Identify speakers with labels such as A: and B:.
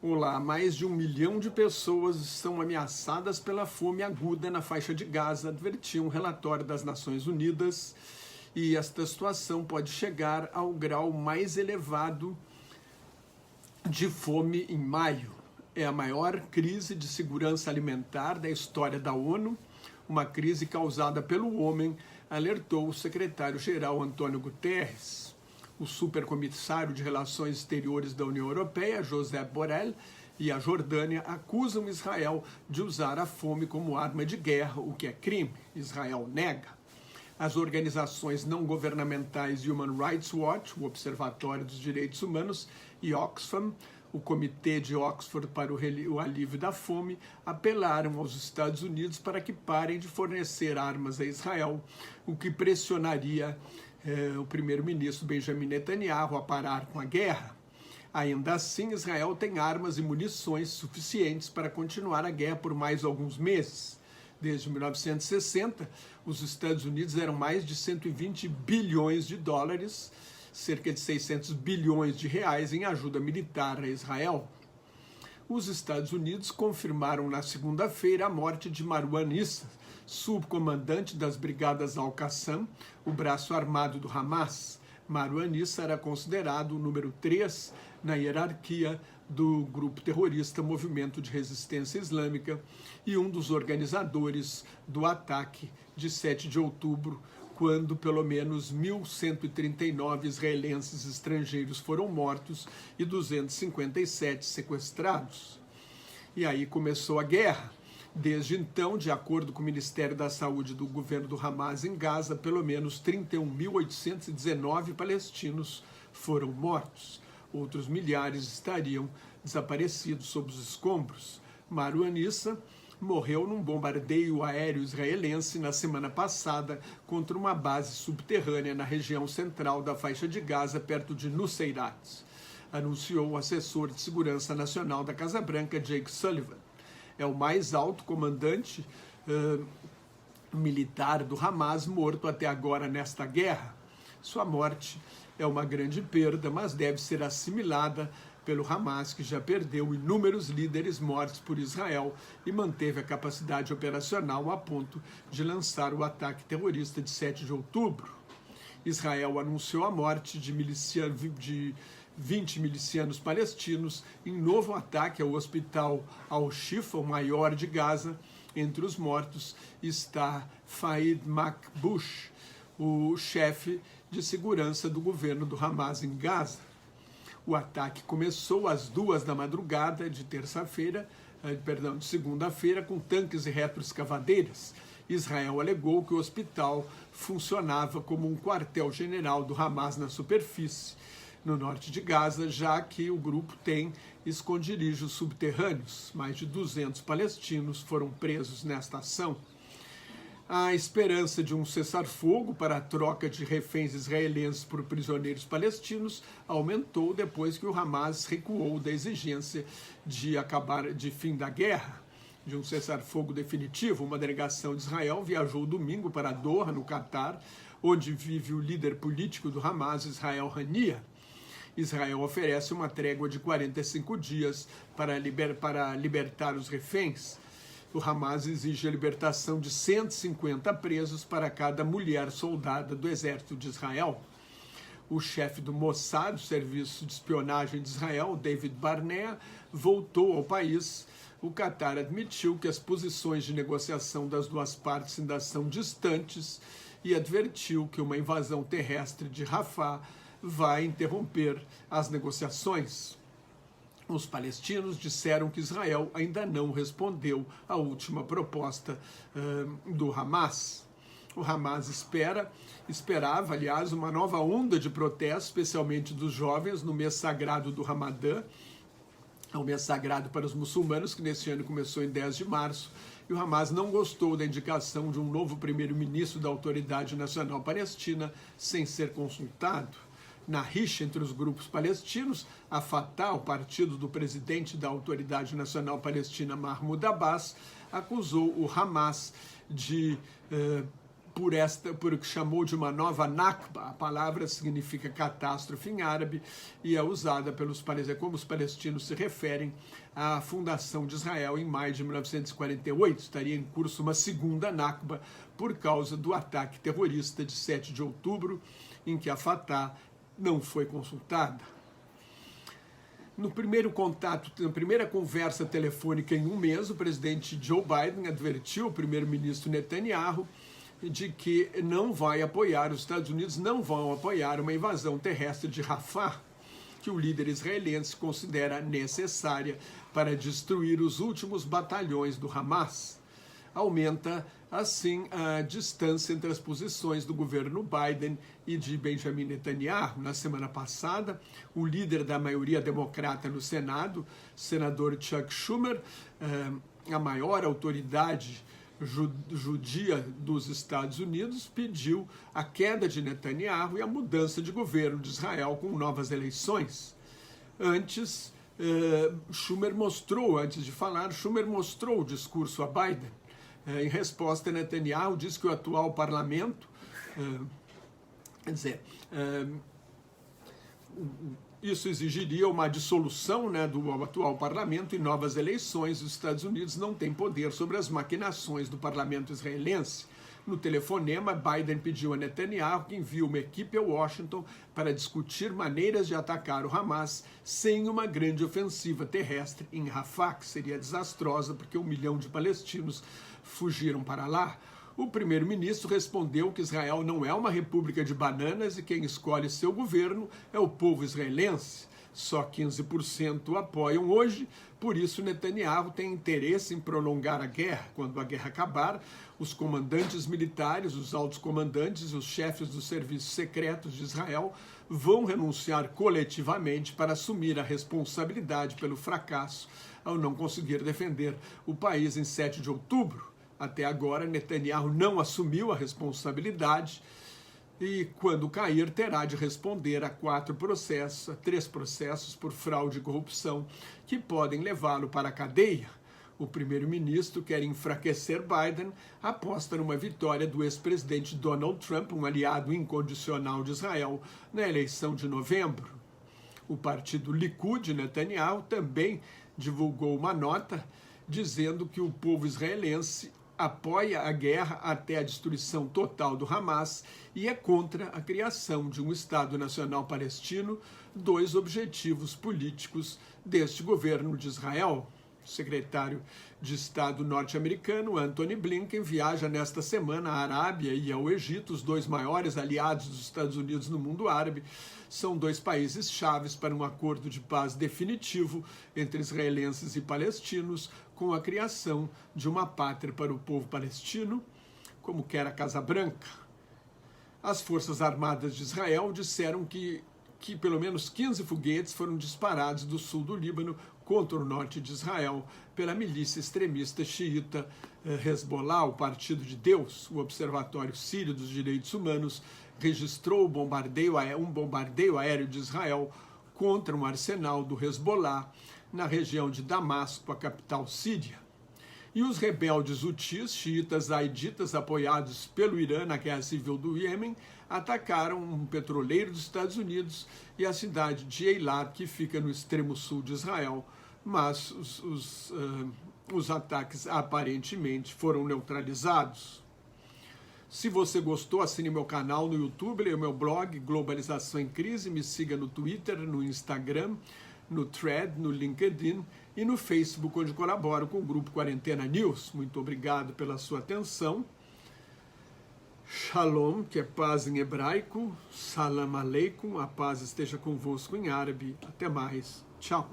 A: Olá, mais de 1 milhão de pessoas estão ameaçadas pela fome aguda na faixa de Gaza, advertiu um relatório das Nações Unidas, e esta situação pode chegar ao grau mais elevado de fome em maio. É a maior crise de segurança alimentar da história da ONU, uma crise causada pelo homem, alertou o secretário-geral Antônio Guterres. O supercomissário de Relações Exteriores da União Europeia, Josep Borrell, e a Jordânia acusam Israel de usar a fome como arma de guerra, o que é crime. Israel nega. As organizações não governamentais Human Rights Watch, o Observatório dos Direitos Humanos, e Oxfam, o Comitê de Oxford para o Alívio da Fome, apelaram aos Estados Unidos para que parem de fornecer armas a Israel, o que pressionaria o primeiro-ministro Benjamin Netanyahu a parar com a guerra. Ainda assim, Israel tem armas e munições suficientes para continuar a guerra por mais alguns meses. Desde 1960, os Estados Unidos deram mais de 120 bilhões de dólares, cerca de 600 bilhões de reais em ajuda militar a Israel. Os Estados Unidos confirmaram na segunda-feira a morte de Marwan Issa, subcomandante das Brigadas Al-Qassam, o braço armado do Hamas. Marwan Issa era considerado o número 3 na hierarquia do grupo terrorista Movimento de Resistência Islâmica e um dos organizadores do ataque de 7 de outubro, quando pelo menos 1.139 israelenses estrangeiros foram mortos e 257 sequestrados. E aí começou a guerra. Desde então, de acordo com o Ministério da Saúde do governo do Hamas em Gaza, pelo menos 31.819 palestinos foram mortos. Outros milhares estariam desaparecidos sob os escombros. Marwan Issa morreu num bombardeio aéreo israelense na semana passada contra uma base subterrânea na região central da faixa de Gaza, perto de Nuseirat, anunciou o assessor de segurança nacional da Casa Branca, Jake Sullivan. É o mais alto comandante militar do Hamas morto até agora nesta guerra. Sua morte é uma grande perda, mas deve ser assimilada pelo Hamas, que já perdeu inúmeros líderes mortos por Israel e manteve a capacidade operacional a ponto de lançar o ataque terrorista de 7 de outubro. Israel anunciou a morte de 20 milicianos palestinos em novo ataque ao hospital Al-Shifa, o maior de Gaza. Entre os mortos está Faid Makbush, o chefe de segurança do governo do Hamas em Gaza. O ataque começou às 2 da madrugada de segunda-feira, com tanques e retroescavadeiras. Israel alegou que o hospital funcionava como um quartel-general do Hamas na superfície, no norte de Gaza, já que o grupo tem esconderijos subterrâneos. Mais de 200 palestinos foram presos nesta ação. A esperança de um cessar-fogo para a troca de reféns israelenses por prisioneiros palestinos aumentou depois que o Hamas recuou da exigência de fim da guerra. De um cessar-fogo definitivo, uma delegação de Israel viajou domingo para Doha, no Catar, onde vive o líder político do Hamas, Ismail Haniyeh. Israel oferece uma trégua de 45 dias para libertar os reféns. O Hamas exige a libertação de 150 presos para cada mulher soldada do exército de Israel. O chefe do Mossad, o serviço de espionagem de Israel, David Barnea, voltou ao país. O Catar admitiu que as posições de negociação das duas partes ainda são distantes e advertiu que uma invasão terrestre de Rafah vai interromper as negociações. Os palestinos disseram que Israel ainda não respondeu à última proposta do Hamas. O Hamas esperava, aliás, uma nova onda de protestos, especialmente dos jovens, no mês sagrado do Ramadã, é o mês sagrado para os muçulmanos, que neste ano começou em 10 de março, e o Hamas não gostou da indicação de um novo primeiro-ministro da Autoridade Nacional Palestina sem ser consultado. Na rixa entre os grupos palestinos, a Fatah, o partido do presidente da Autoridade Nacional Palestina, Mahmoud Abbas, acusou o Hamas de por o que chamou de uma nova Nakba. A palavra significa catástrofe em árabe e é usada como os palestinos se referem à fundação de Israel em maio de 1948. Estaria em curso uma segunda Nakba por causa do ataque terrorista de 7 de outubro, em que a Fatah não foi consultada. No primeiro contato, na primeira conversa telefônica em um mês, o presidente Joe Biden advertiu o primeiro-ministro Netanyahu de que os Estados Unidos não vão apoiar uma invasão terrestre de Rafah, que o líder israelense considera necessária para destruir os últimos batalhões do Hamas. Aumenta, assim, a distância entre as posições do governo Biden e de Benjamin Netanyahu. Na semana passada, o líder da maioria democrata no Senado, senador Chuck Schumer, a maior autoridade judia dos Estados Unidos, pediu a queda de Netanyahu e a mudança de governo de Israel com novas eleições. Schumer mostrou o discurso a Biden. Em resposta, Netanyahu disse que o atual parlamento, isso exigiria uma dissolução, do atual parlamento e novas eleições. Os Estados Unidos não têm poder sobre as maquinações do parlamento israelense. No telefonema, Biden pediu a Netanyahu que envie uma equipe a Washington para discutir maneiras de atacar o Hamas sem uma grande ofensiva terrestre em Rafah, que seria desastrosa porque 1 milhão de palestinos fugiram para lá. O primeiro-ministro respondeu que Israel não é uma república de bananas e quem escolhe seu governo é o povo israelense. Só 15% o apoiam hoje, por isso Netanyahu tem interesse em prolongar a guerra. Quando a guerra acabar, os comandantes militares, os altos comandantes e os chefes dos serviços secretos de Israel vão renunciar coletivamente para assumir a responsabilidade pelo fracasso ao não conseguir defender o país em 7 de outubro. Até agora, Netanyahu não assumiu a responsabilidade e, quando cair, terá de responder a 3 processos por fraude e corrupção que podem levá-lo para a cadeia. O primeiro-ministro quer enfraquecer Biden, aposta numa vitória do ex-presidente Donald Trump, um aliado incondicional de Israel, na eleição de novembro. O partido Likud de Netanyahu também divulgou uma nota dizendo que o povo israelense apoia a guerra até a destruição total do Hamas e é contra a criação de um Estado Nacional Palestino, 2 objetivos políticos deste governo de Israel. O secretário de Estado norte-americano, Antony Blinken, viaja nesta semana à Arábia e ao Egito, os 2 maiores aliados dos Estados Unidos no mundo árabe. São 2 países chaves para um acordo de paz definitivo entre israelenses e palestinos, com a criação de uma pátria para o povo palestino, como quer a Casa Branca. As Forças Armadas de Israel disseram que pelo menos 15 foguetes foram disparados do sul do Líbano contra o norte de Israel pela milícia extremista xiita Hezbollah, o Partido de Deus. O Observatório Sírio dos Direitos Humanos registrou um bombardeio aéreo de Israel contra um arsenal do Hezbollah na região de Damasco, a capital síria. E os rebeldes hutis, xiitas zaiditas, apoiados pelo Irã na guerra civil do Iêmen, atacaram um petroleiro dos Estados Unidos e a cidade de Eilat, que fica no extremo sul de Israel, mas os ataques aparentemente foram neutralizados. Se você gostou, assine meu canal no YouTube, leia o meu blog Globalização em Crise, me siga no Twitter, no Instagram, no Thread, no LinkedIn e no Facebook, onde colaboro com o Grupo Quarentena News. Muito obrigado pela sua atenção. Shalom, que é paz em hebraico. Salam aleikum, a paz esteja convosco em árabe. Até mais. Tchau.